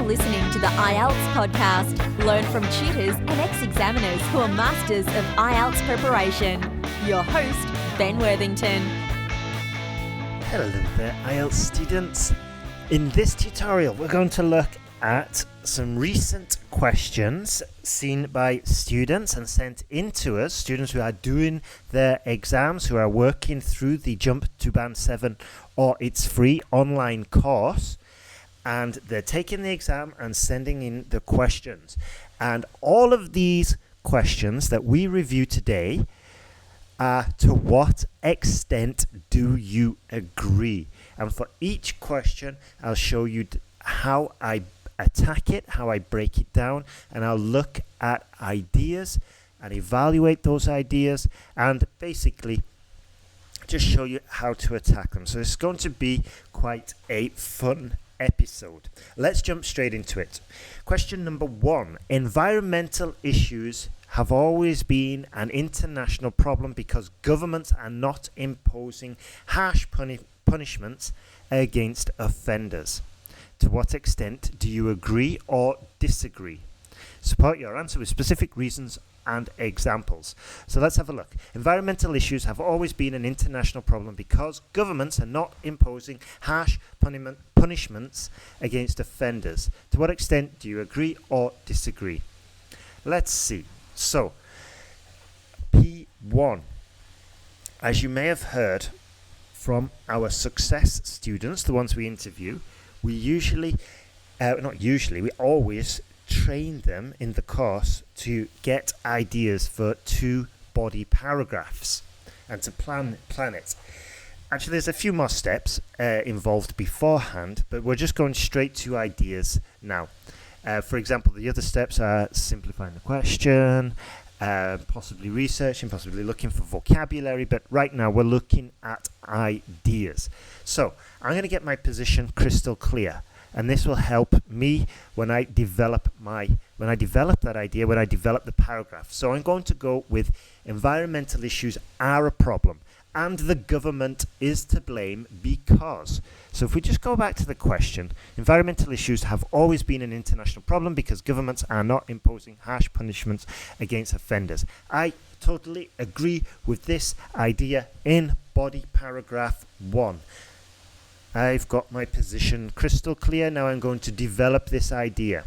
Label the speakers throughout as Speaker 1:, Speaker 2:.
Speaker 1: listening to the IELTS podcast. Learn from tutors and ex-examiners who are masters of IELTS preparation. Your host, Ben Worthington.
Speaker 2: Hello there, IELTS students. In this tutorial, we're going to look at some recent questions seen by students and sent in to us, students who are doing their exams, who are working through the Jump to Band 7 or It's Free online course, and they're taking the exam and sending in the questions. And all of these questions that we review today are, to what extent do you agree? And for each question, I'll show you how I attack it, how I break it down, and I'll look at ideas and evaluate those ideas and basically just show you how to attack them. So it's going to be quite a fun episode. Let's jump straight into it. Question number 1. Environmental issues have always been an international problem because governments are not imposing harsh punishments against offenders. To what extent do you agree or disagree? Support your answer with specific reasons and examples. So let's have a look. Environmental issues have always been an international problem because governments are not imposing harsh punishments against offenders. To what extent do you agree or disagree? Let's see. So, P1. As you may have heard from our success students, the ones we interview, we always train them in the course to get ideas for 2 body paragraphs and to plan it. Actually, there's a few more steps involved beforehand, but we're just going straight to ideas now. For example, the other steps are simplifying the question, possibly researching, possibly looking for vocabulary, but right now we're looking at ideas. So I'm going to get my position crystal clear, and this will help me when I develop that idea, when I develop the paragraph. So I'm going to go with environmental issues are a problem and the government is to blame because. So if we just go back to the question, environmental issues have always been an international problem because governments are not imposing harsh punishments against offenders. I totally agree with this idea in body paragraph 1. I've got my position crystal clear. Now I'm going to develop this idea.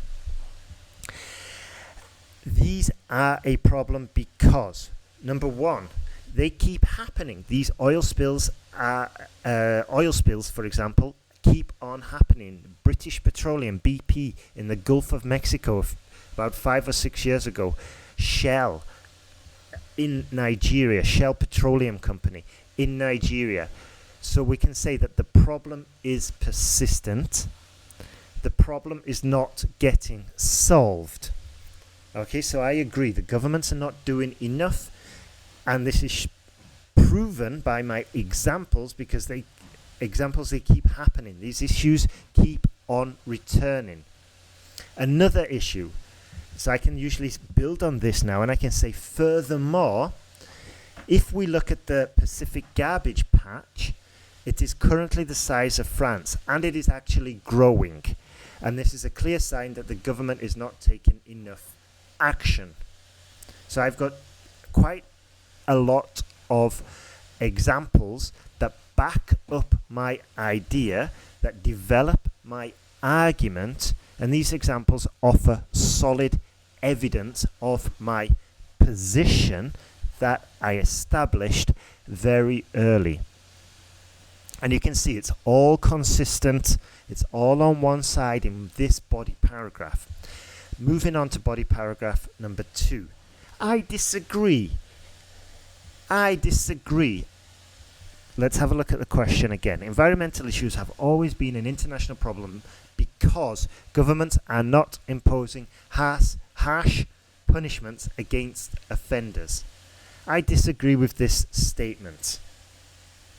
Speaker 2: These are a problem because, number 1, they keep happening. These oil spills, for example, keep on happening. British Petroleum, BP, in the Gulf of Mexico about 5 or 6 years ago. Shell in Nigeria, Shell Petroleum Company in Nigeria. So we can say that the problem is persistent. The problem is not getting solved. Okay, so I agree. The governments are not doing enough. And this is proven by my examples because they keep happening. These issues keep on returning. Another issue. So I can usually build on this now and I can say furthermore, if we look at the Pacific garbage patch, it is currently the size of France and it is actually growing. And this is a clear sign that the government is not taking enough action. So I've got quite a lot of examples that back up my idea, that develop my argument, and these examples offer solid evidence of my position that I established very early. And you can see it's all consistent, it's all on one side in this body paragraph. Moving on to body paragraph number 2. I disagree. Let's have a look at the question again. Environmental issues have always been an international problem because governments are not imposing harsh punishments against offenders. I disagree with this statement.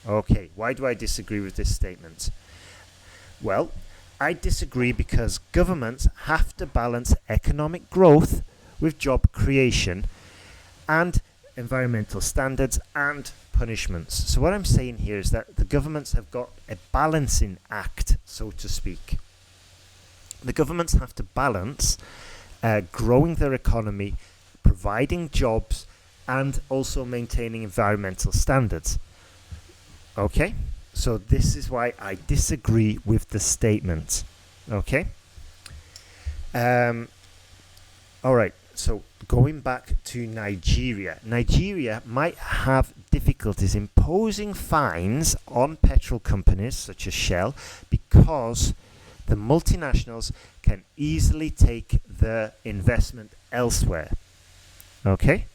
Speaker 2: Okay, why do I disagree with this statement? Well, I disagree because governments have to balance economic growth with job creation and environmental standards and punishments. So what I'm saying here is that the governments have got a balancing act, so to speak. The governments have to balance growing their economy, providing jobs, and also maintaining environmental standards. Okay? So this is why I disagree with the statement. Okay? Alright, so going back to Nigeria. Nigeria might have difficulties imposing fines on petrol companies such as Shell because the multinationals can easily take their investment elsewhere. Okay?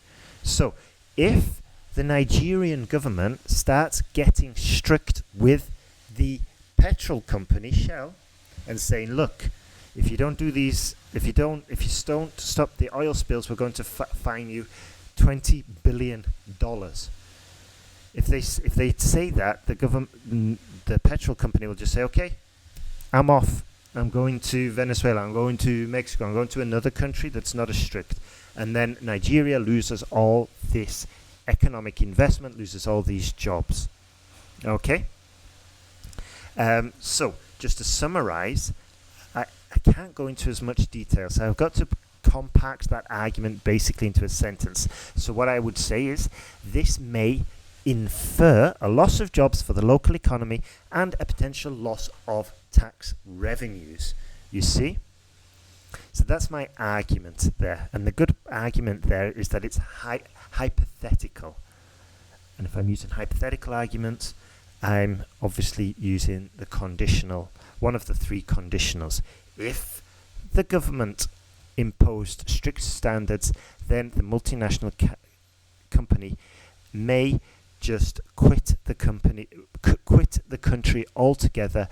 Speaker 2: So, if the Nigerian government starts getting strict with the petrol company Shell and saying, look, if you don't do these, if you don't stop the oil spills, we're going to fine you $20 billion. If they say that, the petrol company will just say, okay, I'm off. I'm going to Venezuela. I'm going to Mexico. I'm going to another country that's not as strict. And then Nigeria loses all this economic investment, loses all these jobs. Okay? So, just to summarize, I can't go into as much detail. So I've got to compact that argument basically into a sentence. So what I would say is, this may infer a loss of jobs for the local economy and a potential loss of tax revenues. You see? So that's my argument there. And the good argument there is that it's hypothetical. And if I'm using hypothetical arguments, I'm obviously using the conditional, one of the three conditionals. If the government imposed strict standards, then the multinational company may just quit the country altogether,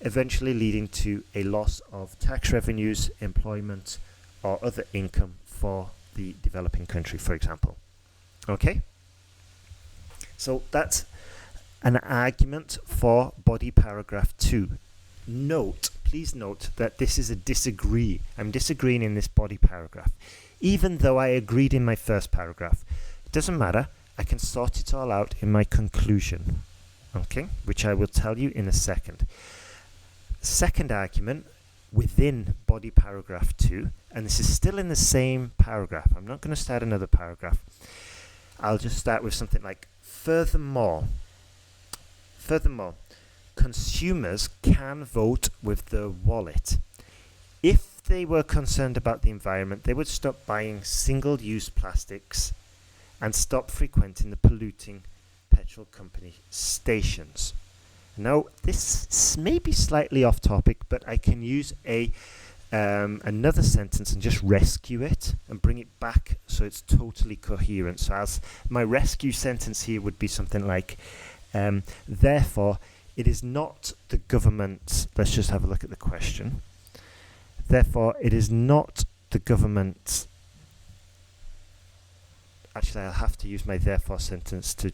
Speaker 2: eventually leading to a loss of tax revenues, employment, or other income for the developing country, for example. Okay? So that's an argument for body paragraph 2. Please note that this is a disagree. I'm disagreeing in this body paragraph. Even though I agreed in my first paragraph. It doesn't matter. I can sort it all out in my conclusion. Okay? Which I will tell you in a second. Second argument within body paragraph 2, and this is still in the same paragraph. I'm not going to start another paragraph. I'll just start with something like, furthermore, consumers can vote with their wallet. If they were concerned about the environment, they would stop buying single-use plastics and stop frequenting the polluting petrol company stations. Now, this may be slightly off topic, but I can use another sentence and just rescue it and bring it back so it's totally coherent. So my rescue sentence here would be something like, therefore, it is not the government's... Let's just have a look at the question. Therefore, it is not the government's... Actually, I'll have to use my therefore sentence to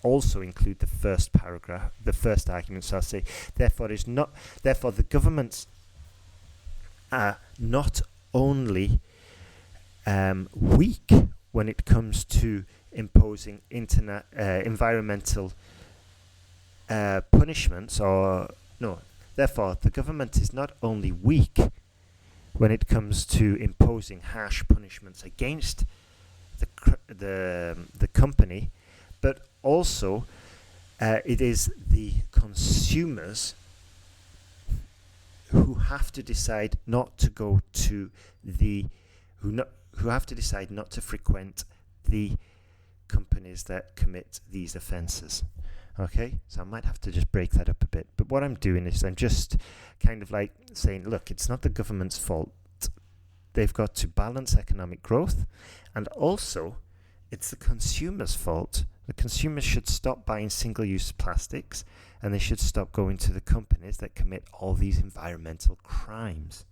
Speaker 2: also include the first paragraph, the first argument. So I'll say, therefore, the governments are not only weak when it comes to imposing environmental punishments, therefore, the government is not only weak when it comes to imposing harsh punishments against the company, but also it is the consumers who have to decide not to go to who have to decide not to frequent the companies that commit these offences. Okay, so I might have to just break that up a bit. But what I'm doing is I'm just kind of like saying, look, it's not the government's fault. They've got to balance economic growth, and also it's the consumer's fault. The consumers should stop buying single-use plastics, and they should stop going to the companies that commit all these environmental crimes.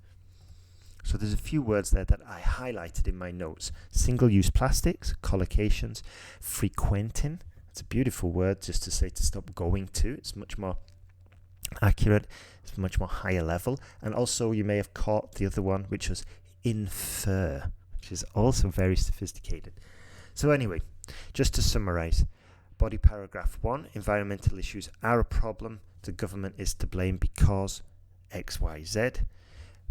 Speaker 2: So there's a few words there that I highlighted in my notes. Single-use plastics, collocations, frequenting. It's a beautiful word just to say to stop going to. It's much more accurate. It's much more higher level. And also you may have caught the other one, which was infer, which is also very sophisticated. So anyway, just to summarize, body paragraph 1, environmental issues are a problem. The government is to blame because X, Y, Z.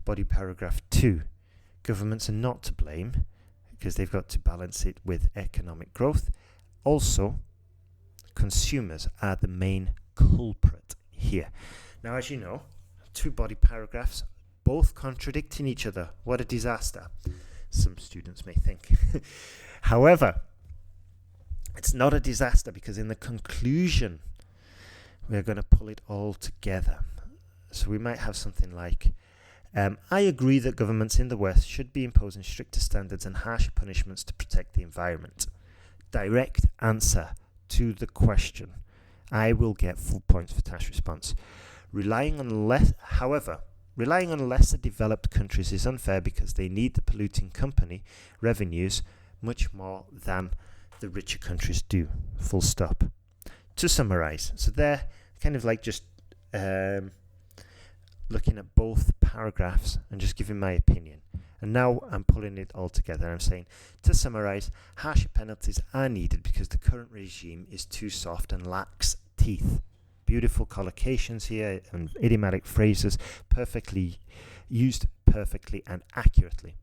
Speaker 2: body paragraph 2. Governments are not to blame because they've got to balance it with economic growth. Also, consumers are the main culprit here. Now, as you know, 2 body paragraphs, both contradicting each other. What a disaster, some students may think. However, it's not a disaster because in the conclusion, we're going to pull it all together. So we might have something like, I agree that governments in the West should be imposing stricter standards and harsher punishments to protect the environment. Direct answer to the question. I will get full points for task response. However, relying on lesser developed countries is unfair because they need the polluting company revenues much more than the richer countries do. Full stop. To summarize, so they're kind of like just looking at both paragraphs and just giving my opinion. And now I'm pulling it all together. I'm saying, to summarize, harsher penalties are needed because the current regime is too soft and lacks teeth. Beautiful collocations here and idiomatic phrases used perfectly and accurately.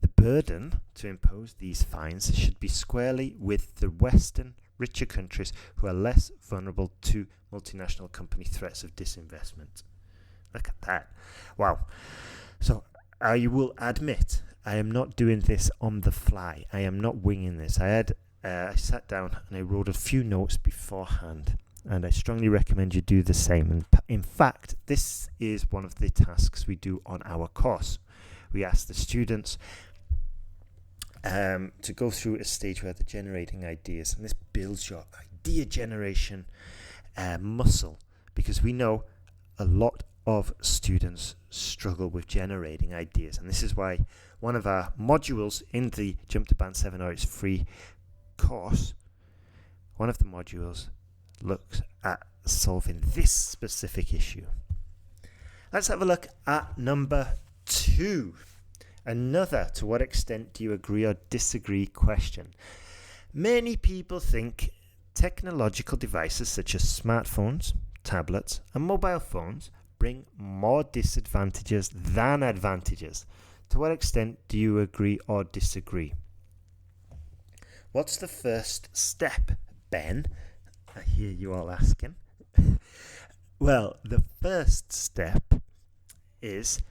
Speaker 2: The burden to impose these fines should be squarely with the Western richer countries who are less vulnerable to multinational company threats of disinvestment. Look at that. Wow. So I will admit I am not doing this on the fly. I am not winging this. I sat down and I wrote a few notes beforehand, and I strongly recommend you do the same. And in fact, this is one of the tasks we do on our course. We ask the students to go through a stage where they're generating ideas, and this builds your idea generation muscle, because we know a lot of students struggle with generating ideas, and this is why one of our modules in the Jump to Band 7 or It's Free course, one of the modules looks at solving this specific issue. Let's have a look at number 2. Another to what extent do you agree or disagree question. Many people think technological devices such as smartphones, tablets and mobile phones bring more disadvantages than advantages. To what extent do you agree or disagree? What's the first step, Ben? I hear you all asking. Well, the first step is,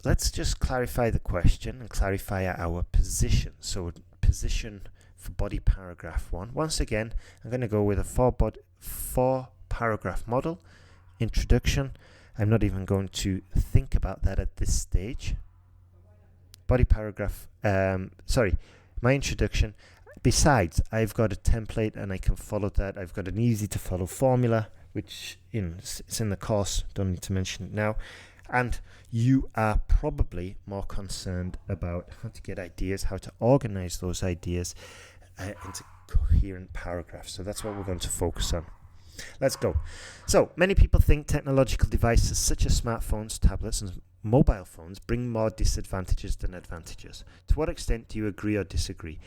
Speaker 2: let's just clarify the question and clarify our position. So position for body paragraph 1. Once again, I'm going to go with a 4 paragraph model. Introduction. I'm not even going to think about that at this stage. Body paragraph, my introduction. Besides, I've got a template and I can follow that. I've got an easy to follow formula, which it's in the course, don't need to mention it now. And you are probably more concerned about how to get ideas, how to organize those ideas into coherent paragraphs. So that's what we're going to focus on. Let's go. So many people think technological devices such as smartphones, tablets and mobile phones bring more disadvantages than advantages. To what extent do you agree or disagree?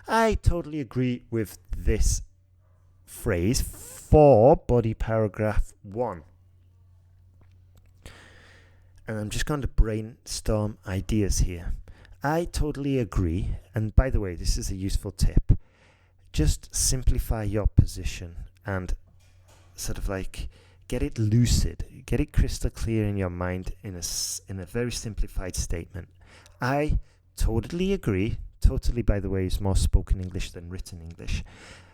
Speaker 2: I totally agree with this phrase for body paragraph 1. And I'm just going to brainstorm ideas here. I totally agree. And by the way, this is a useful tip. Just simplify your position and sort of like get it lucid, get it crystal clear in your mind in a very simplified statement. I totally agree. Totally, by the way, is more spoken English than written English.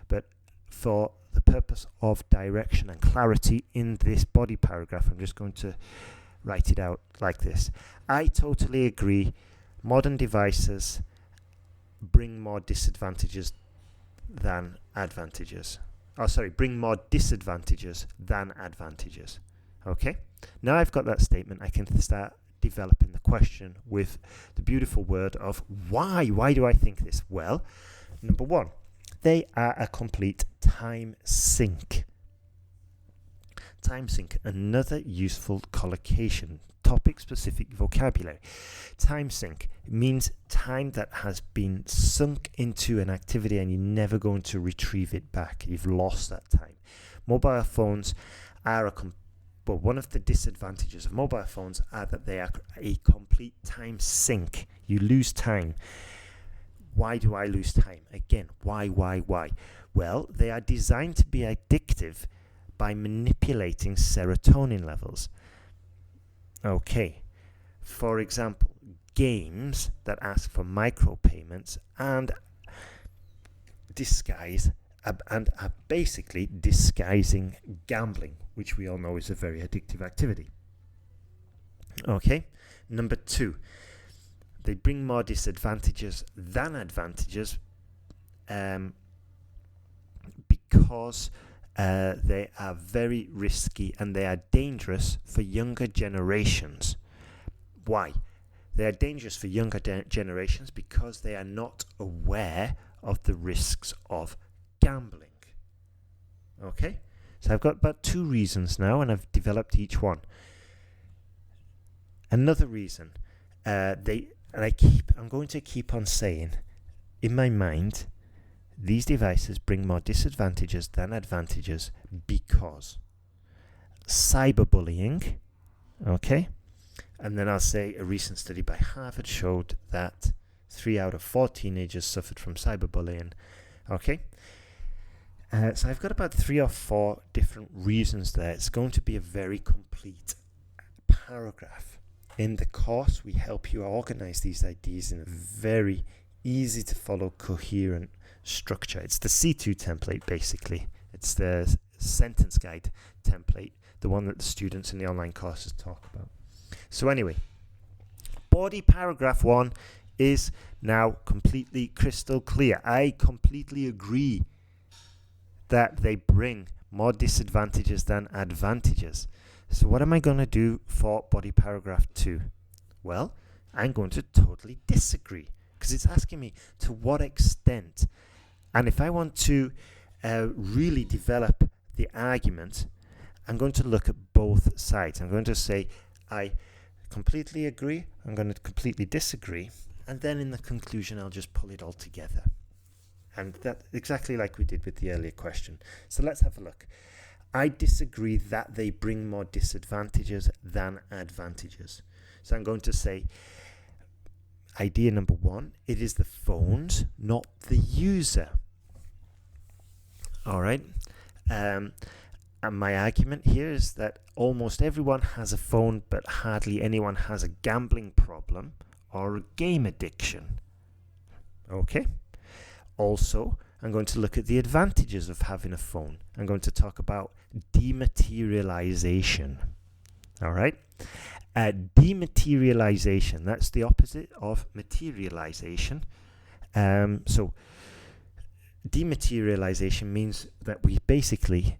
Speaker 2: But for the purpose of direction and clarity in this body paragraph, I'm just going to write it out like this. I totally agree. Modern devices bring more disadvantages than advantages. Bring more disadvantages than advantages. Okay? Now I've got that statement, I can start developing the question with the beautiful word of why. Why do I think this? Well, number 1, they are a complete time sink. Time sink, another useful collocation, topic-specific vocabulary. Time sink means time that has been sunk into an activity and you're never going to retrieve it back. You've lost that time. Mobile phones are But one of the disadvantages of mobile phones are that they are a complete time sink. You lose time. Why do I lose time? Again, why? Well, they are designed to be addictive by manipulating serotonin levels. Okay, for example, games that ask for micropayments and are basically disguising gambling, which we all know is a very addictive activity. Okay, number 2, they bring more disadvantages than advantages because they are very risky and they are dangerous for younger generations. Why? They are dangerous for younger generations because they are not aware of the risks of gambling. Okay, so I've got about 2 reasons now, and I've developed each one. Another reason, I'm going to keep on saying, in my mind, these devices bring more disadvantages than advantages because cyberbullying, okay, and then I'll say a recent study by Harvard showed that 3 out of 4 teenagers suffered from cyberbullying. Okay, so I've got about 3 or 4 different reasons there. It's going to be a very complete paragraph. In the course, we help you organize these ideas in a very easy to follow, coherent structure. It's the C2 template, basically. It's the sentence guide template, the one that the students in the online courses talk about. So anyway, body paragraph 1 is now completely crystal clear. I completely agree that they bring more disadvantages than advantages. So what am I going to do for body paragraph 2? Well, I'm going to totally disagree because it's asking me to what extent. And if I want to really develop the argument, I'm going to look at both sides. I'm going to say I completely agree, I'm going to completely disagree, and then in the conclusion I'll just pull it all together. And that exactly like we did with the earlier question. So let's have a look. I disagree that they bring more disadvantages than advantages. So I'm going to say idea number 1, it is the phones, not the user. All right. And my argument here is that almost everyone has a phone, but hardly anyone has a gambling problem or a game addiction. Okay. Also, I'm going to look at the advantages of having a phone. I'm going to talk about dematerialization. All right. Dematerialization, that's the opposite of materialization. So dematerialization means that we basically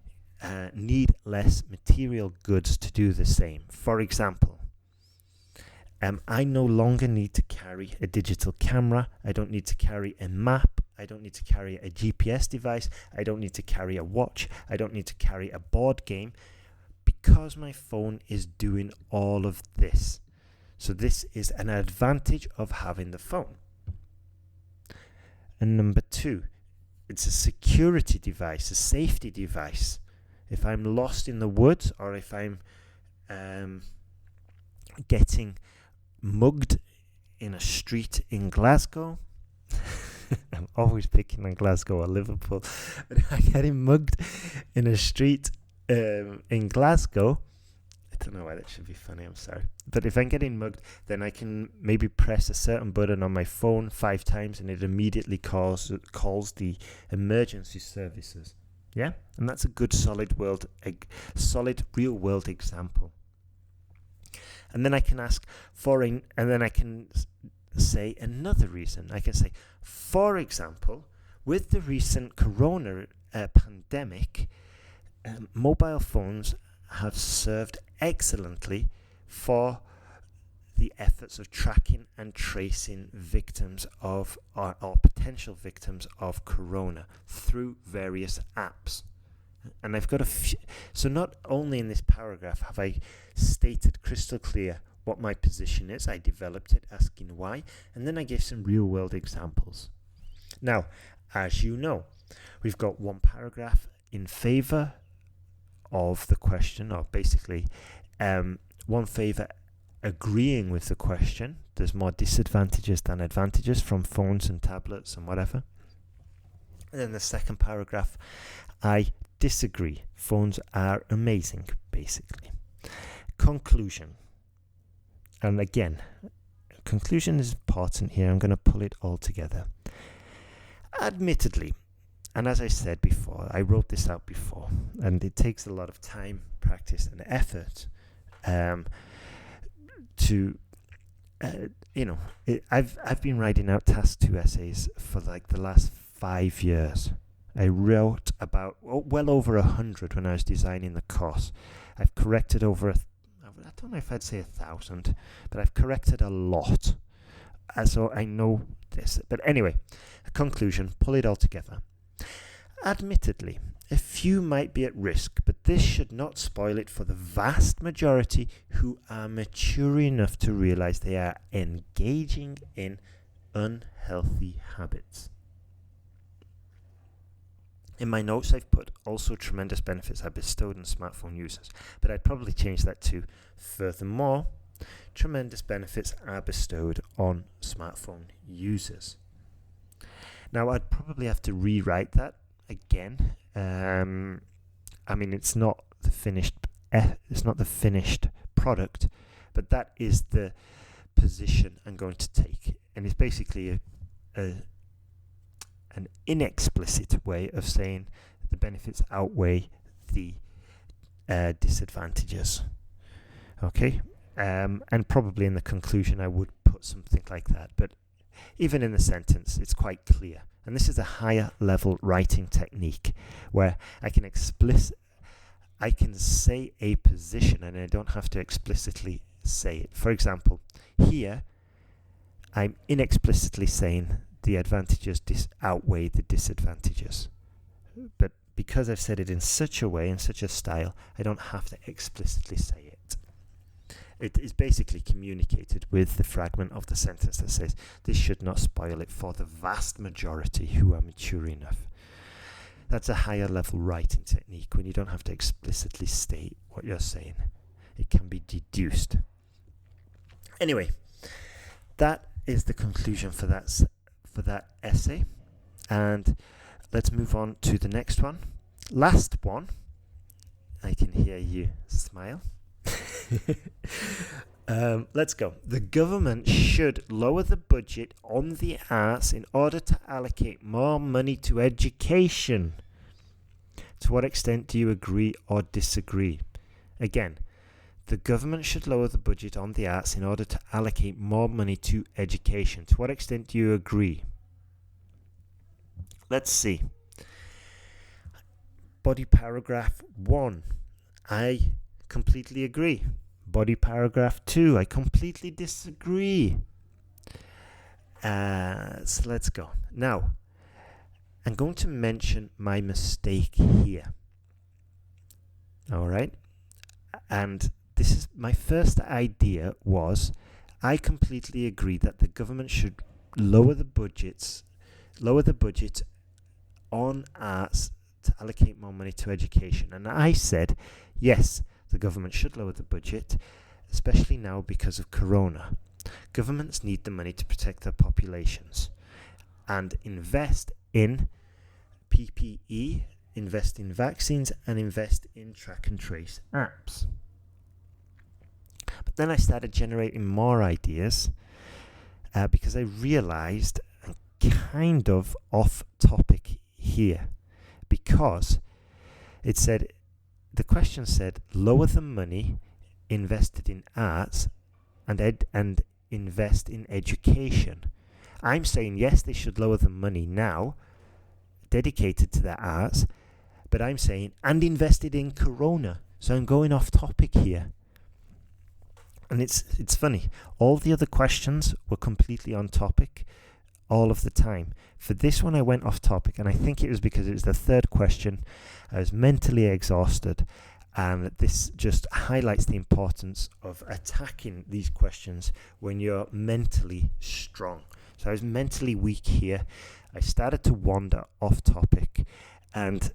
Speaker 2: need less material goods to do the same. For example, I no longer need to carry a digital camera. I don't need to carry a map. I don't need to carry a GPS device. I don't need to carry a watch. I don't need to carry a board game because my phone is doing all of this. So this is an advantage of having the phone. And number 2, it's a security device, a safety device. If I'm lost in the woods or if I'm getting mugged in a street in Glasgow, I'm always picking on Glasgow or Liverpool, but if I'm getting mugged in a street in Glasgow, I don't know why that should be funny, I'm sorry, but if I'm getting mugged, then I can maybe press a certain button on my phone 5 times and it immediately calls the emergency services. Yeah, and that's a good solid real world example. And then I can ask and then I can say another reason. I can say, for example, with the recent corona pandemic, mobile phones have served excellently for the efforts of tracking and tracing victims of or potential victims of corona through various apps. And I've got a few. So not only in this paragraph have I stated crystal clear what my position is, I developed it asking why, and then I gave some real world examples. Now, as you know, we've got one paragraph in favor of the question, or basically one favour agreeing with the question. There's more disadvantages than advantages from phones and tablets and whatever. And then the second paragraph, I disagree. Phones are amazing, basically. Conclusion. And again, conclusion is important here. I'm going to pull it all together. Admittedly, and as I said before, I wrote this out before, and it takes a lot of time, practice, and effort to, I've been writing out Task 2 essays for like the last 5 years. I wrote about well over 100 when I was designing the course. I've corrected over I don't know if I'd say 1,000, but I've corrected a lot. So I know this. But anyway, a conclusion, pull it all together. Admittedly, a few might be at risk, but this should not spoil it for the vast majority who are mature enough to realize they are engaging in unhealthy habits. In my notes, I've put also tremendous benefits are bestowed on smartphone users, but I'd probably change that to furthermore, tremendous benefits are bestowed on smartphone users. Now, I'd probably have to rewrite that again. It's not the finished product, but that is the position I'm going to take, and it's basically an inexplicit way of saying the benefits outweigh the disadvantages. Okay, and probably in the conclusion I would put something like that, but even in the sentence it's quite clear. And this is a higher level writing technique where I can say a position and I don't have to explicitly say it. For example, here I'm inexplicitly saying the advantages outweigh the disadvantages. But because I've said it in such a way, in such a style, I don't have to explicitly say it. It is basically communicated with the fragment of the sentence that says, this should not spoil it for the vast majority who are mature enough. That's a higher level writing technique when you don't have to explicitly state what you're saying. It can be deduced. Anyway, that is the conclusion for that essay, and let's move on to the next one. Last one. I can hear you smile. Let's go. The government should lower the budget on the arts in order to allocate more money to education. To what extent do you agree or disagree? Again, the government should lower the budget on the arts in order to allocate more money to education. To what extent do you agree? Let's see. Body paragraph 1. I completely agree. Body paragraph 2. I completely disagree. So let's go. Now, I'm going to mention my mistake here. All right? And this is my first idea was I completely agree that the government should lower the budget on arts to allocate more money to education. And I said, yes, the government should lower the budget, especially now because of Corona. Governments need the money to protect their populations and invest in PPE, invest in vaccines, and invest in track and trace apps. But then I started generating more ideas because I realized I'm kind of off topic here, because the question said lower the money invested in arts and invest in education. I'm saying yes, they should lower the money now dedicated to their arts, but I'm saying and invested in Corona. So I'm going off topic here. And it's funny. All the other questions were completely on topic all of the time. For this one, I went off topic, and I think it was because it was the third question. I was mentally exhausted, and this just highlights the importance of attacking these questions when you're mentally strong. So I was mentally weak here. I started to wander off topic, and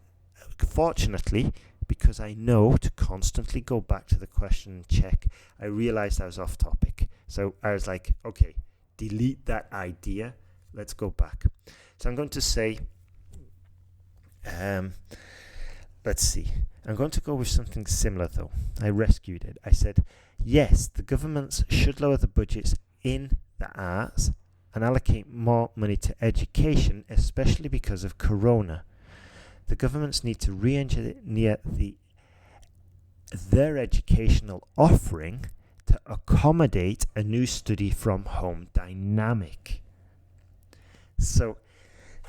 Speaker 2: fortunately, because I know to constantly go back to the question and check. I realized I was off topic. So I was like, okay, delete that idea. Let's go back. So I'm going to say, let's see. I'm going to go with something similar though. I rescued it. I said, yes, the governments should lower the budgets in the arts and allocate more money to education, especially because of Corona. The governments need to re-engineer their educational offering to accommodate a new study from home dynamic. So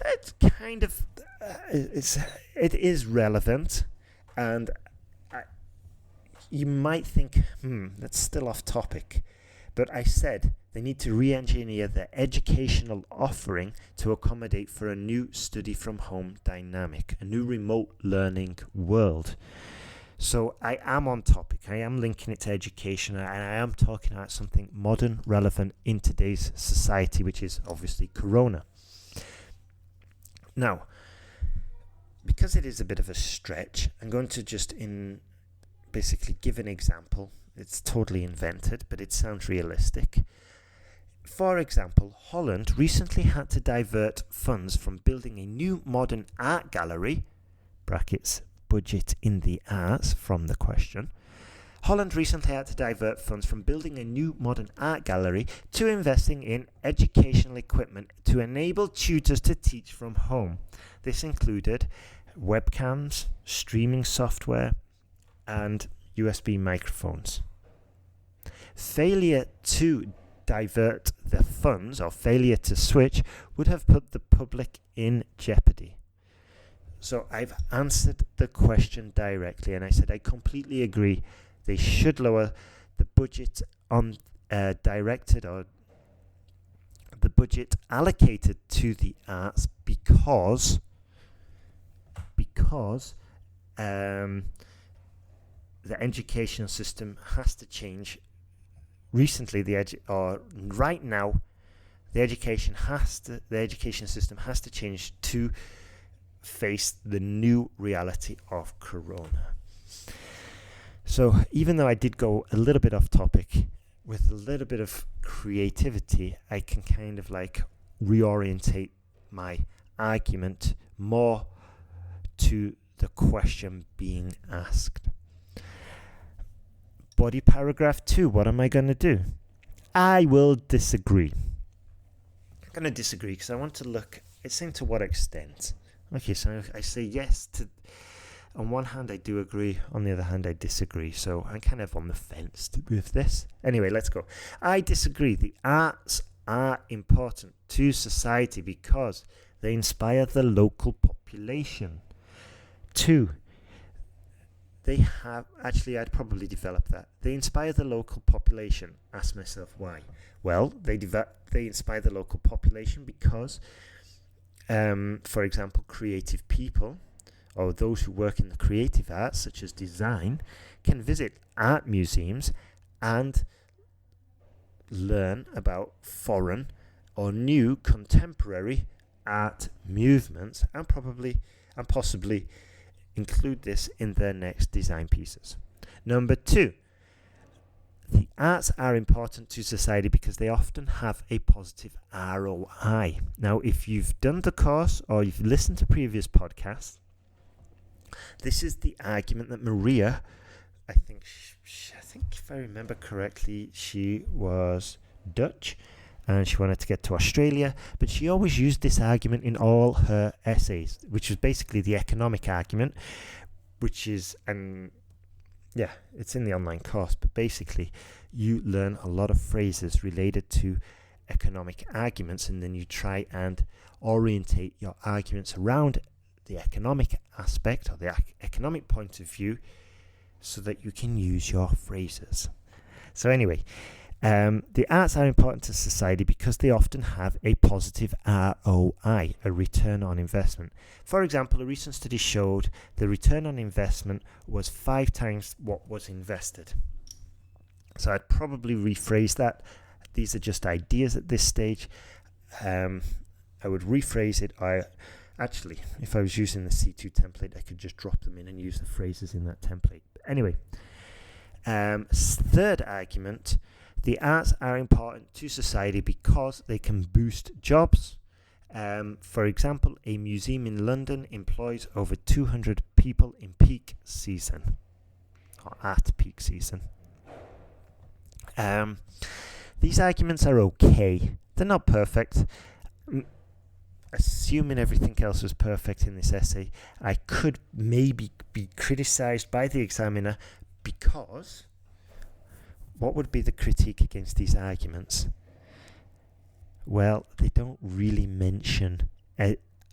Speaker 2: it's kind of it is relevant, and you might think, that's still off topic. But I said they need to re-engineer their educational offering to accommodate for a new study from home dynamic, a new remote learning world. So I am on topic. I am linking it to education, and I am talking about something modern, relevant in today's society, which is obviously Corona. Now, because it is a bit of a stretch, I'm going to just basically give an example. It's totally invented, but it sounds realistic. For example, Holland recently had to divert funds from building a new modern art gallery, brackets, budget in the arts from the question. Holland recently had to divert funds from building a new modern art gallery to investing in educational equipment to enable tutors to teach from home. This included webcams, streaming software, and USB microphones. Failure to divert the funds, or failure to switch, would have put the public in jeopardy. So I've answered the question directly, and I said I completely agree. They should lower the budget on directed, or the budget allocated to the arts because the education system has to change. Recently, right now, the education system has to change to face the new reality of Corona. So even though I did go a little bit off topic, with a little bit of creativity, I can kind of like reorientate my argument more to the question being asked. Body paragraph 2, what am I going to do? I will disagree. I'm going to disagree because I want to look, it's saying to what extent. Okay, so I say yes to, on one hand I do agree, on the other hand I disagree. So I'm kind of on the fence with this. Anyway, let's go. I disagree. The arts are important to society because they inspire the local population. 2, they have, actually I'd probably develop that. They inspire the local population. Ask myself why. Well, they inspire the local population because, for example, creative people, or those who work in the creative arts, such as design, can visit art museums and learn about foreign or new contemporary art movements, and possibly include this in their next design pieces. Number 2, the arts are important to society because they often have a positive ROI. Now, if you've done the course or you've listened to previous podcasts, this is the argument that Maria, I think if I remember correctly, she was Dutch and she wanted to get to Australia, but she always used this argument in all her essays, which was basically the economic argument, which is, it's in the online course, but basically you learn a lot of phrases related to economic arguments, and then you try and orientate your arguments around the economic aspect or the economic point of view so that you can use your phrases. So anyway, the arts are important to society because they often have a positive ROI, a return on investment. For example, a recent study showed the return on investment was 5 times what was invested. So I'd probably rephrase that. These are just ideas at this stage. I would rephrase it. Actually, if I was using the C2 template, I could just drop them in and use the phrases in that template. Anyway, third argument, the arts are important to society because they can boost jobs. For example, a museum in London employs over 200 people in peak season, or at peak season. These arguments are okay. They're not perfect. Assuming everything else was perfect in this essay, I could maybe be criticised by the examiner because what would be the critique against these arguments? Well, they don't really mention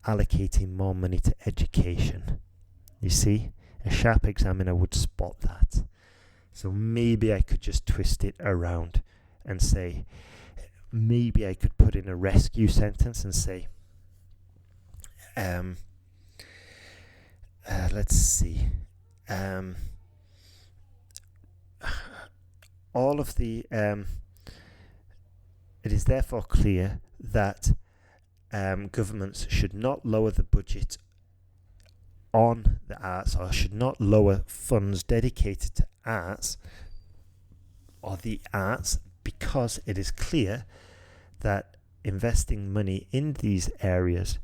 Speaker 2: allocating more money to education. You see, a sharp examiner would spot that. So maybe I could just twist it around and say, maybe I could put in a rescue sentence and say, let's see. All of the it is therefore clear that governments should not lower the budget on the arts, or should not lower funds dedicated to arts or the arts, because it is clear that investing money in these areas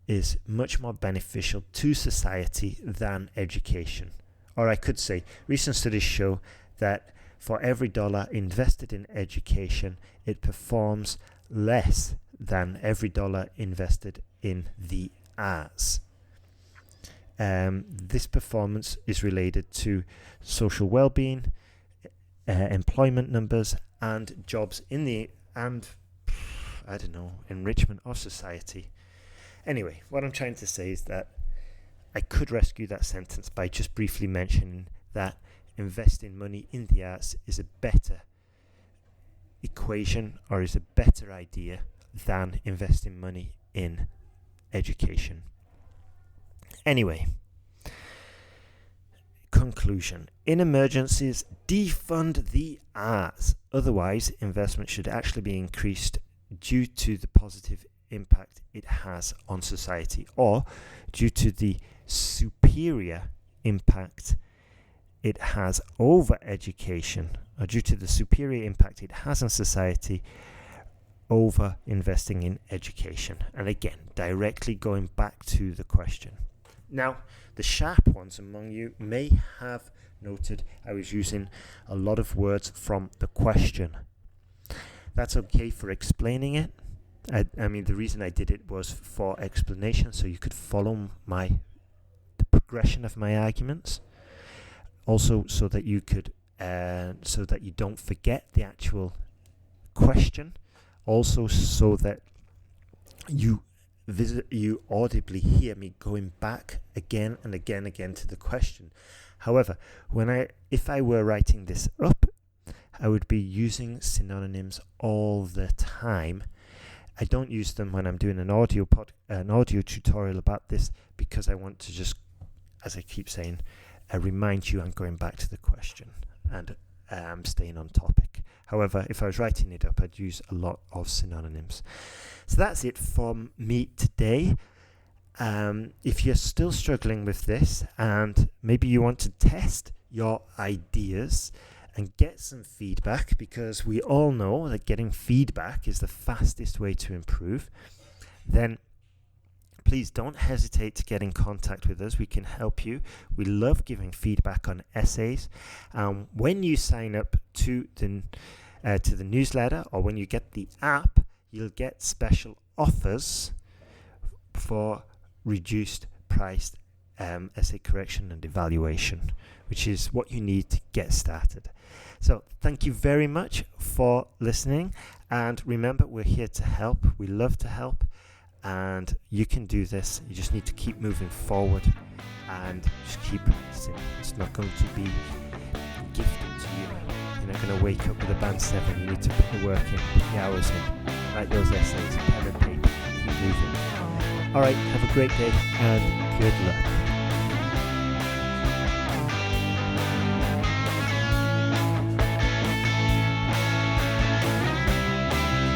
Speaker 2: is much more beneficial to society than education. Or I could say, recent studies show that for every dollar invested in education, it performs less than every dollar invested in the arts. This performance is related to social well-being, employment numbers, and jobs in the enrichment of society. Anyway, what I'm trying to say is that I could rescue that sentence by just briefly mentioning that investing money in the arts is a better equation, or is a better idea than investing money in education. Anyway, conclusion. In emergencies, defund the arts. Otherwise, investment should actually be increased due to the positive impact it has on society, or due to the superior impact it has over education, or due to the superior impact it has on society over investing in education. And again, directly going back to the question. Now, the sharp ones among you may have noted I was using a lot of words from the question. That's okay for explaining it. I mean, the reason I did it was for explanation, so you could follow the progression of my arguments. Also, so that you could, so that you don't forget the actual question. Also, so that you audibly hear me going back again and again to the question. However, if I were writing this up, I would be using synonyms all the time. I don't use them when I'm doing an audio tutorial about this, because I want to just, as I keep saying, remind you I'm going back to the question and staying on topic. However, if I was writing it up, I'd use a lot of synonyms. So that's it from me today. If you're still struggling with this, and maybe you want to test your ideas and get some feedback, because we all know that getting feedback is the fastest way to improve, then please don't hesitate to get in contact with us. We can help you. We love giving feedback on essays. When you sign up to the newsletter, or when you get the app, you'll get special offers for reduced priced essay correction and evaluation, which is what you need to get started. So thank you very much for listening, and remember, we're here to help. We love to help, and you can do this. You just need to keep moving forward and just keep practicing. It's not going to be gifted to you. You're not going to wake up with a band 7. You need to put the work in, put the hours in, write those essays, pen and paper, keep moving. All right, have a great day and good luck.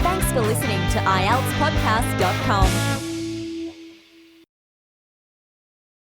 Speaker 1: Thanks for listening to IELTSPodcast.com.